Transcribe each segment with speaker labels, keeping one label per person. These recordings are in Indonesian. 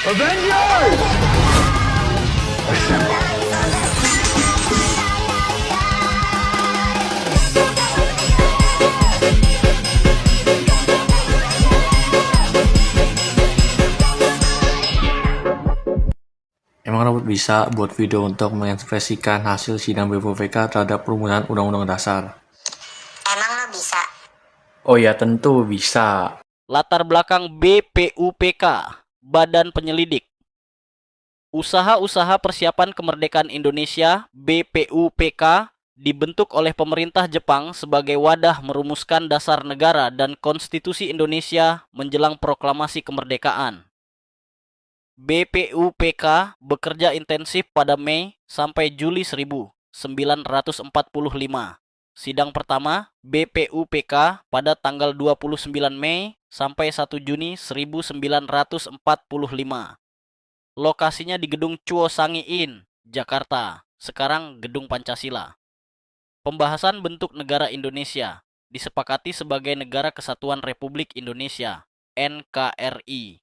Speaker 1: Avengers! Assemble.
Speaker 2: Emang robot bisa buat video untuk mengekspresikan hasil sidang BPUPK terhadap perumusan Undang-Undang Dasar?
Speaker 3: Emang lo bisa?
Speaker 2: Oh ya, tentu bisa.
Speaker 4: Latar belakang BPUPK, Badan Penyelidik. Usaha-usaha Persiapan Kemerdekaan Indonesia (BPUPK) dibentuk oleh pemerintah Jepang sebagai wadah merumuskan dasar negara dan konstitusi Indonesia menjelang proklamasi kemerdekaan. BPUPK bekerja intensif pada Mei sampai Juli 1945. Sidang pertama BPUPK pada tanggal 29 Mei sampai 1 Juni 1945. Lokasinya di Gedung Chuo Sangi In, Jakarta, sekarang Gedung Pancasila. Pembahasan bentuk negara Indonesia disepakati sebagai Negara Kesatuan Republik Indonesia, NKRI.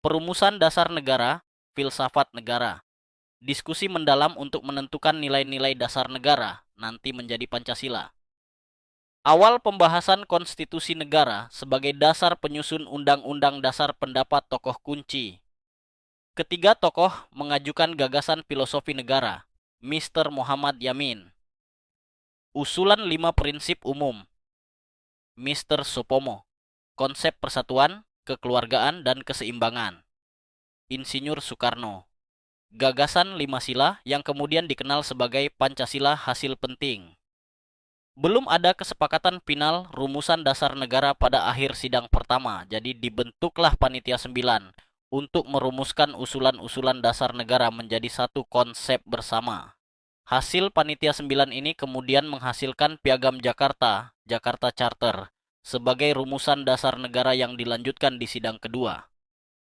Speaker 4: Perumusan dasar negara, filsafat negara. Diskusi mendalam untuk menentukan nilai-nilai dasar negara, nanti menjadi Pancasila. Awal pembahasan konstitusi negara sebagai dasar penyusun undang-undang dasar pendapat tokoh kunci. Ketiga tokoh mengajukan gagasan filosofi negara, Mr. Muhammad Yamin. Usulan 5 prinsip umum, Mr. Supomo. Konsep persatuan, kekeluargaan, dan keseimbangan, Insinyur Soekarno. Gagasan 5 sila yang kemudian dikenal sebagai Pancasila hasil penting. Belum ada kesepakatan final rumusan dasar negara pada akhir sidang pertama, jadi dibentuklah Panitia 9 untuk merumuskan usulan-usulan dasar negara menjadi satu konsep bersama. Hasil Panitia 9 ini kemudian menghasilkan Piagam Jakarta, Jakarta Charter, sebagai rumusan dasar negara yang dilanjutkan di sidang kedua.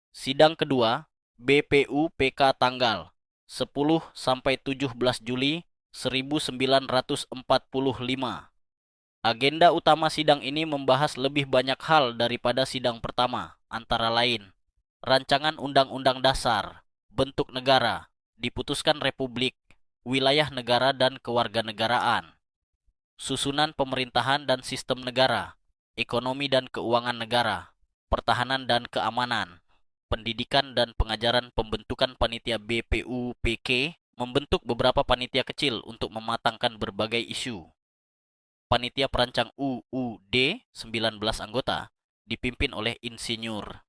Speaker 4: Sidang kedua, BPUPK tanggal 10-17 Juli 1945. Agenda utama sidang ini membahas lebih banyak hal daripada sidang pertama, antara lain rancangan undang-undang dasar, bentuk negara, diputuskan republik, wilayah negara dan kewarganegaraan, susunan pemerintahan dan sistem negara, ekonomi dan keuangan negara, pertahanan dan keamanan, pendidikan dan pengajaran. Pembentukan panitia BPUPK membentuk beberapa panitia kecil untuk mematangkan berbagai isu. Panitia perancang UUD 19 anggota dipimpin oleh Insinyur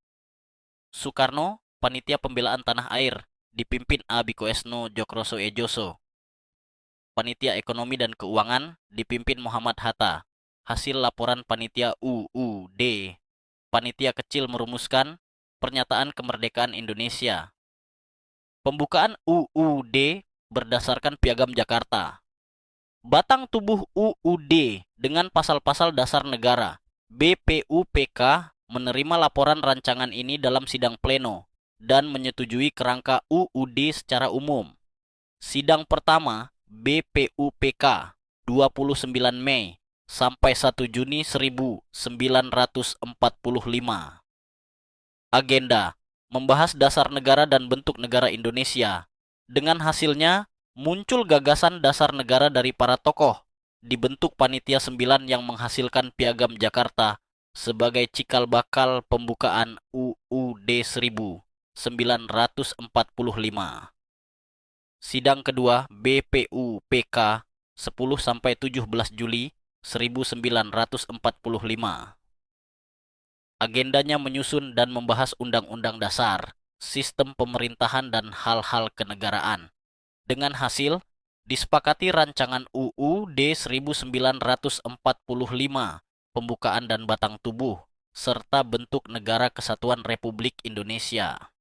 Speaker 4: Soekarno. Panitia pembelaan tanah air dipimpin A. Bikoesno Djokroso Ejoso. Panitia ekonomi dan keuangan dipimpin Muhammad Hatta. Hasil laporan panitia UUD. Panitia kecil merumuskan pernyataan kemerdekaan Indonesia. Pembukaan UUD berdasarkan Piagam Jakarta. Batang tubuh UUD dengan pasal-pasal dasar negara. BPUPK menerima laporan rancangan ini dalam sidang pleno dan menyetujui kerangka UUD secara umum. Sidang pertama BPUPK 29 Mei sampai 1 Juni 1945. Agenda membahas dasar negara dan bentuk negara Indonesia. Dengan hasilnya, muncul gagasan dasar negara dari para tokoh. Dibentuk Panitia 9 yang menghasilkan Piagam Jakarta sebagai cikal bakal pembukaan UUD 1945. Sidang kedua BPUPK 10-17 Juli 1945. Agendanya menyusun dan membahas undang-undang dasar, sistem pemerintahan dan hal-hal kenegaraan. Dengan hasil, disepakati rancangan UUD 1945, pembukaan dan batang tubuh, serta bentuk Negara Kesatuan Republik Indonesia.